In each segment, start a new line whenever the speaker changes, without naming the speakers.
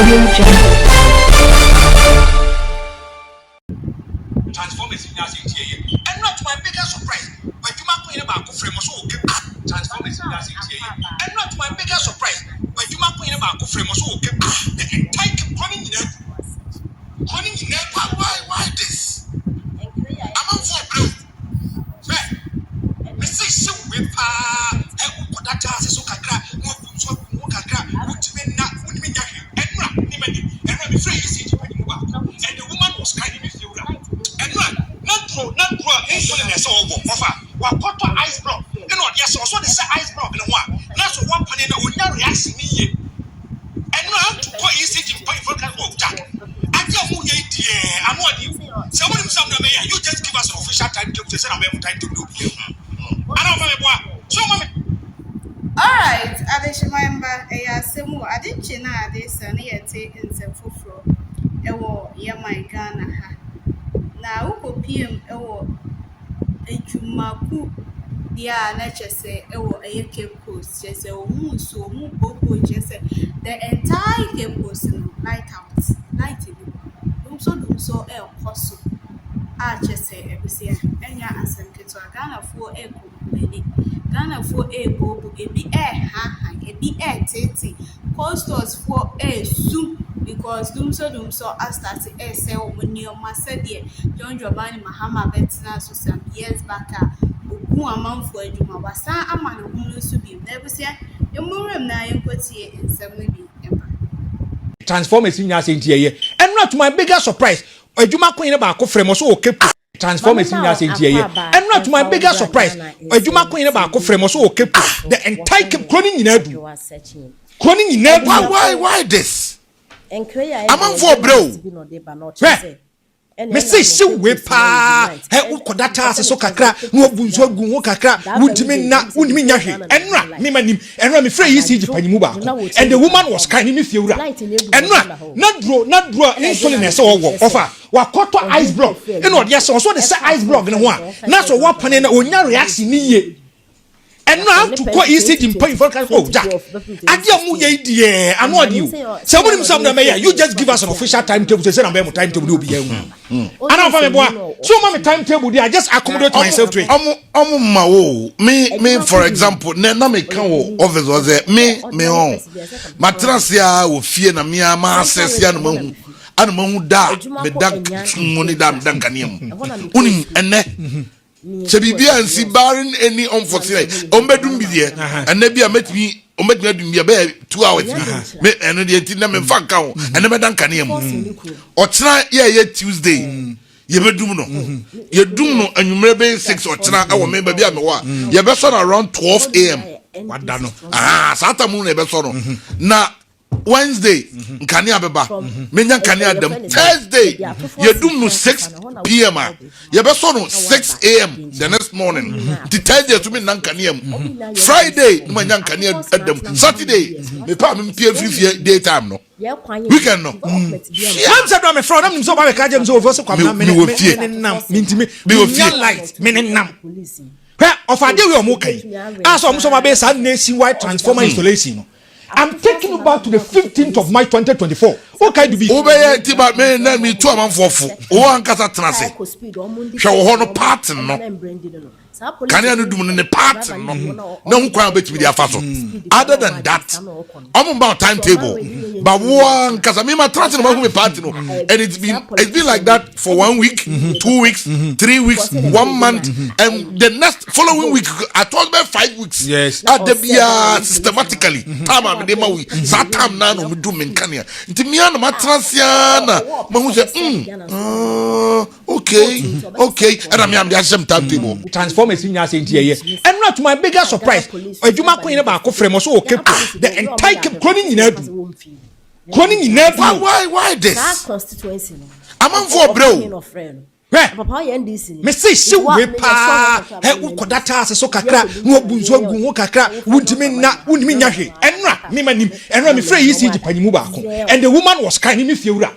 Transformers in Yasin, and not my biggest surprise. But you might point about Fremos, Transformers in Yasin, and not my biggest surprise. But you might point about Fremos, the entire running in there. Why this? I'm on for blue. I say so with that is so crack, so crack, would mean and I'm afraid you see and the woman was kind of feel and not insolence over what ice block. You know, yes, also the ice block in one. That's one penny that would not react to me. And now to call easy to pay for that work. I tell you, I'm what you. Someone you just give us an official time to say I'm able to do. I don't know so
alright, I just remember a semu. I didn't know this and yet in some fufro. Ewo my Ghana ha. Now who PM ewo Ajumako. Yeah, let's say ewo a Cape Coast. Just a woman so move just the entire Cape Coast lighthouse. Lighting. So el coso. I just say every and ya and some kids are Ghana for a good Ghana for a bobo, a be a be a titty. Posters for a soup because doom so I started a sale when your master dear John Giovanni Mahama Betina so some years back. Who a month for a Juma was a man who knows to be never say a more of 9 here in 70
Transformers in Yasin, and not my biggest surprise. Ajumako in about Fremos, okay. Transformers in Yasin, and not my biggest surprise. Ajumako in about Fremos, okay. The entire cloning in Edu. Cloning in Edu. Why this? I'm on for bro. Messi so we pa he ukodata so kakra no bunzo gun kakra wudimi nyahe enra me manim enra me frey yi jipanyimu ba and the woman was kind me fiura enra na dro insolence wo offer wakoto ice block e no de so the ice block ne ho a na so wo pane na onya reaction ni ye and now to call easy in point for Jack. I tell you, dear, I'm not you. Some you just give us an official timetable to say I'm time to do. I don't know so many timetable. I just accommodate myself to it.
Me, for example, na me can office was there. Me on. Matrasia will fear na mia ma access ya no mahu. Anu mahu da me dank money da dankaniam. Unim ene. SSaby and see barring any unfortunate. Ombedum be there, and maybe I met me. Ombedum be about 2 hours. Me and the team and fuck out, and never done canium. Or tonight, yeah, Tuesday. You be doom no. You doom no, and you maybe 6 or 10 hours. Maybe be a you best on around 12 a.m.
What done?
Saturday morning, best on. Now. Wednesday, Kania Beba, Menya Kania them. Thursday, you do no 6 p.m. You be so 6 a.m. the next morning. The Thursday to me Nankaniam. Friday, Menya Kania at them. Saturday, me pa me PF daytime no. Weekend no.
I'm said I'm a fraud. I'm so bad. Kajem so over so come na me light me nam. Of a day we are okay. As I'm so bad. Sad nationwide transformer installation. I'm taking you back to the 15th of March 2024. What kind of be?
Obey Tiba men me 2 months for one casa transit. Shall honor pattern no. Can you do in the pattern? No one bet with their fashion. Other than that, I'm about timetable. But one because I mean my transit about me pattern, and it's been like that for 1 week, 2 weeks, 3 weeks, 1 month, and the next following week I told about 5 weeks.
Yes,
at the systematically. Time I'm the mawi. Satam nano we do menkania. Into me and my transiana. Mahu say, okay, and I'm the same timetable.
Transform and not to my biggest surprise, Ajumako in about Fremos, okay, the entire cloning in Edu. Cloning in Edu.
Why this?
Constituency.
I'm on for bro.
Messi so we pa he ukodata so kakra no bunzo gun kakra wudimi nyahe enra me manim enra me frey yi jipanyimu ba ko and the woman was kind me fiura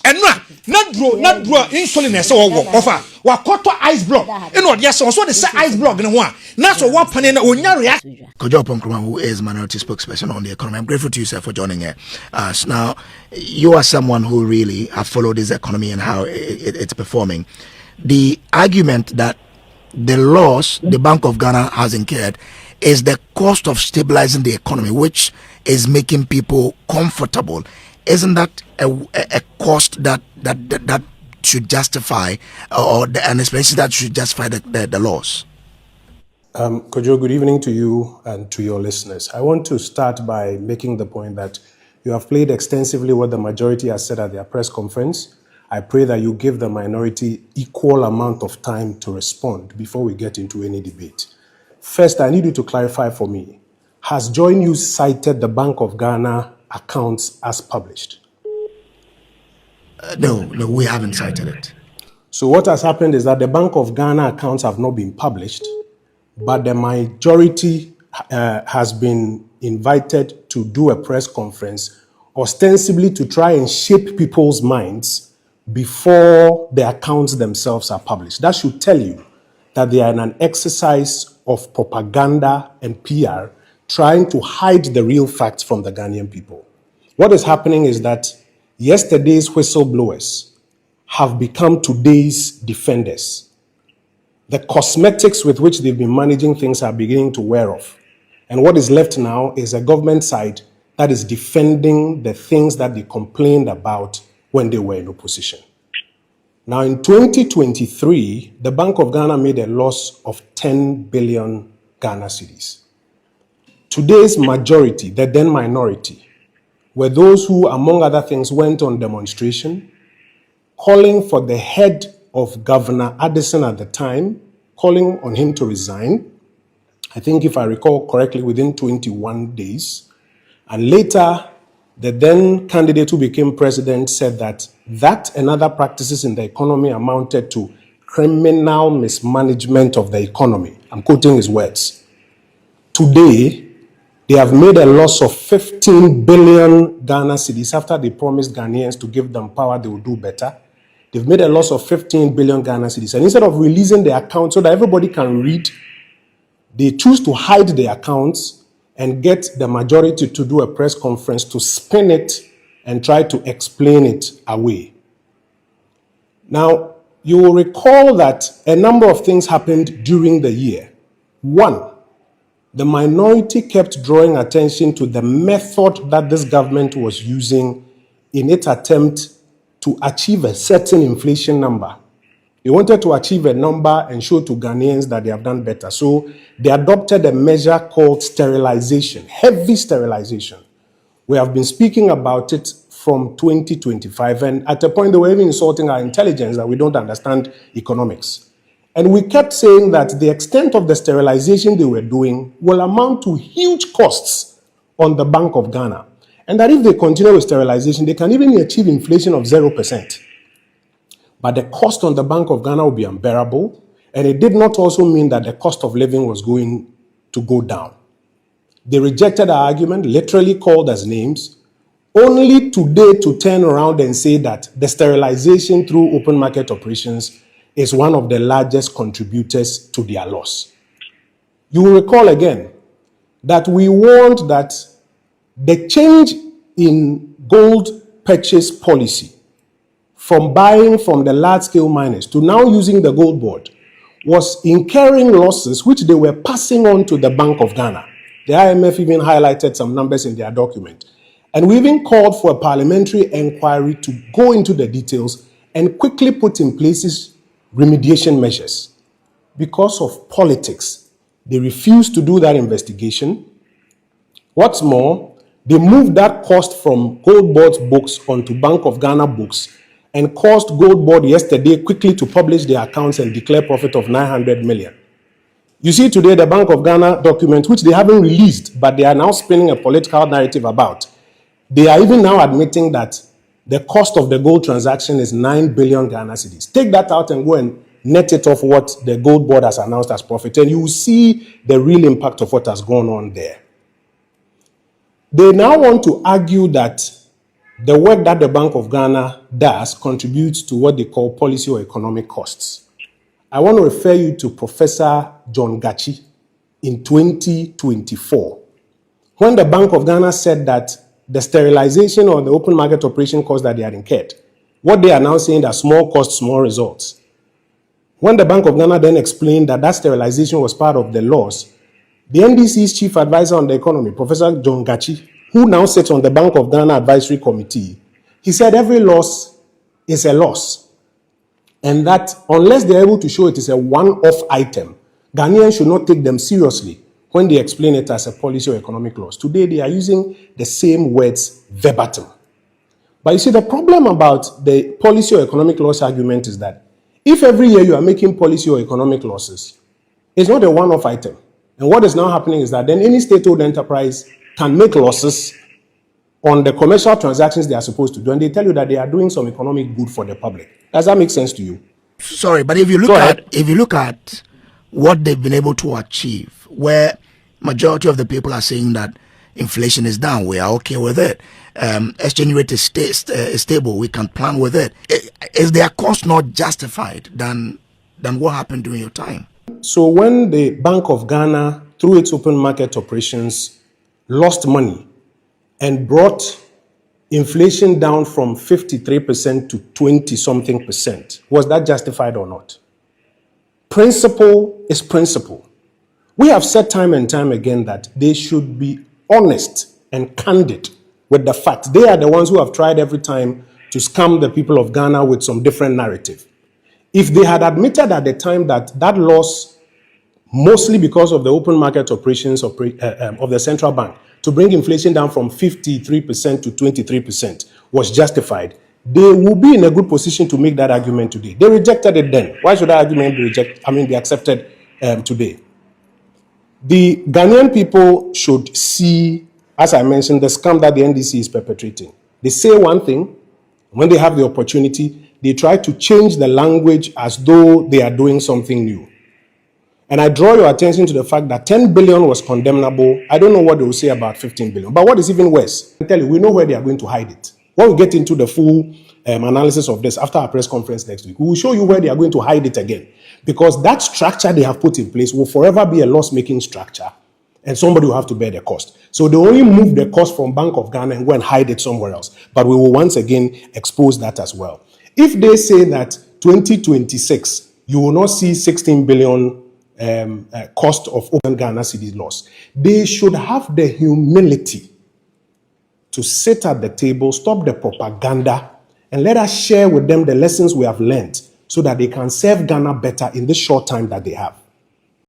not draw insulin as offer. What quarter ice block? You know, yes, also the ice block in one. Not so what panel on your reaction.
Kojo Ponkroma, who is minority spokesperson on the economy. I'm grateful to you, sir, for joining us. Now, you are someone who really have followed this economy and how it's performing. The argument that the loss the Bank of Ghana has incurred is the cost of stabilizing the economy, which is making people comfortable. Isn't that a cost that should justify, or an explanation that should justify the loss?
Kojo, good evening to you and to your listeners. I want to start by making the point that you have played extensively what the majority has said at their press conference. I pray that you give the minority equal amount of time to respond before we get into any debate. First, I need you to clarify for me, has Joy News cited the Bank of Ghana accounts as published?
No, we haven't cited it.
So what has happened is that the Bank of Ghana accounts have not been published, but the majority has been invited to do a press conference, ostensibly to try and shape people's minds before the accounts themselves are published. That should tell you that they are in an exercise of propaganda and PR, trying to hide the real facts from the Ghanaian people. What is happening is that yesterday's whistleblowers have become today's defenders. The cosmetics with which they've been managing things are beginning to wear off. And what is left now is a government side that is defending the things that they complained about when they were in opposition. Now, in 2023, the Bank of Ghana made a loss of 10 billion Ghana cedis. Today's majority, the then minority, were those who, among other things, went on demonstration, calling for the head of Governor Addison at the time, calling on him to resign. I think, if I recall correctly, within 21 days. And later, the then candidate who became president said that and other practices in the economy amounted to criminal mismanagement of the economy. I'm quoting his words. Today, they have made a loss of 15 billion Ghana cedis after they promised Ghanaians to give them power, they will do better. They've made a loss of 15 billion Ghana cedis. And instead of releasing the account so that everybody can read, they choose to hide the accounts and get the majority to do a press conference to spin it and try to explain it away. Now, you will recall that a number of things happened during the year. One, the minority kept drawing attention to the method that this government was using in its attempt to achieve a certain inflation number. They wanted to achieve a number and show to Ghanaians that they have done better. So they adopted a measure called sterilization, heavy sterilization. We have been speaking about it from 2025, and at a point they were even insulting our intelligence that we don't understand economics. And we kept saying that the extent of the sterilization they were doing will amount to huge costs on the Bank of Ghana. And that if they continue with sterilization, they can even achieve inflation of 0%. But the cost on the Bank of Ghana will be unbearable, and it did not also mean that the cost of living was going to go down. They rejected our argument, literally called us names, only today to turn around and say that the sterilization through open market operations is one of the largest contributors to their loss. You will recall again that we warned that the change in gold purchase policy from buying from the large-scale miners to now using the gold board was incurring losses which they were passing on to the Bank of Ghana. The IMF even highlighted some numbers in their document. And we even called for a parliamentary inquiry to go into the details and quickly put in place remediation measures. Because of politics, they refused to do that investigation. What's more, they moved that cost from Gold Board's books onto Bank of Ghana books and caused Gold Board yesterday quickly to publish their accounts and declare profit of 900 million. You see today the Bank of Ghana document, which they haven't released, but they are now spinning a political narrative about. They are even now admitting that the cost of the gold transaction is 9 billion Ghana cedis. Take that out and go and net it off what the Gold Board has announced as profit, and you will see the real impact of what has gone on there. They now want to argue that the work that the Bank of Ghana does contributes to what they call policy or economic costs. I want to refer you to Professor John Gachi in 2024, when the Bank of Ghana said that the sterilization or the open market operation costs that they had incurred, what they are now saying that small costs, small results. When the Bank of Ghana then explained that that sterilization was part of the loss, the NDC's chief advisor on the economy, Professor John Gachi, who now sits on the Bank of Ghana Advisory Committee, he said every loss is a loss, and that unless they're able to show it is a one-off item, Ghanaians should not take them seriously when they explain it as a policy or economic loss. Today, they are using the same words verbatim. But you see, the problem about the policy or economic loss argument is that if every year you are making policy or economic losses, it's not a one-off item. And what is now happening is that then any state-owned enterprise can make losses on the commercial transactions they are supposed to do, and they tell you that they are doing some economic good for the public. Does that make sense to you?
Sorry, but if you look at what they've been able to achieve, where majority of the people are saying that inflation is down, we are okay with it, exchange rate is stable, we can plan with it. Is their cost not justified than what happened during your time?
So when the Bank of Ghana, through its open market operations, lost money and brought inflation down from 53% to 20-something percent, was that justified or not? Principle is principle. We have said time and time again that they should be honest and candid with the facts. They are the ones who have tried every time to scam the people of Ghana with some different narrative. If they had admitted at the time that that loss, mostly because of the open market operations of the central bank, to bring inflation down from 53% to 23% was justified, they will be in a good position to make that argument today. They rejected it then. Why should that argument be accepted today? The Ghanaian people should see, as I mentioned, the scam that the NDC is perpetrating. They say one thing, when they have the opportunity, they try to change the language as though they are doing something new. And I draw your attention to the fact that 10 billion was condemnable. I don't know what they will say about 15 billion. But what is even worse, I tell you, we know where they are going to hide it. When we get into the full analysis of this after our press conference next week, we will show you where they are going to hide it again. Because that structure they have put in place will forever be a loss-making structure. And somebody will have to bear the cost. So they only move the cost from Bank of Ghana and go and hide it somewhere else. But we will once again expose that as well. If they say that 2026, you will not see 16 billion cost of open Ghana cedi loss, they should have the humility to sit at the table, stop the propaganda, and let us share with them the lessons we have learned so that they can serve Ghana better in the short time that they have.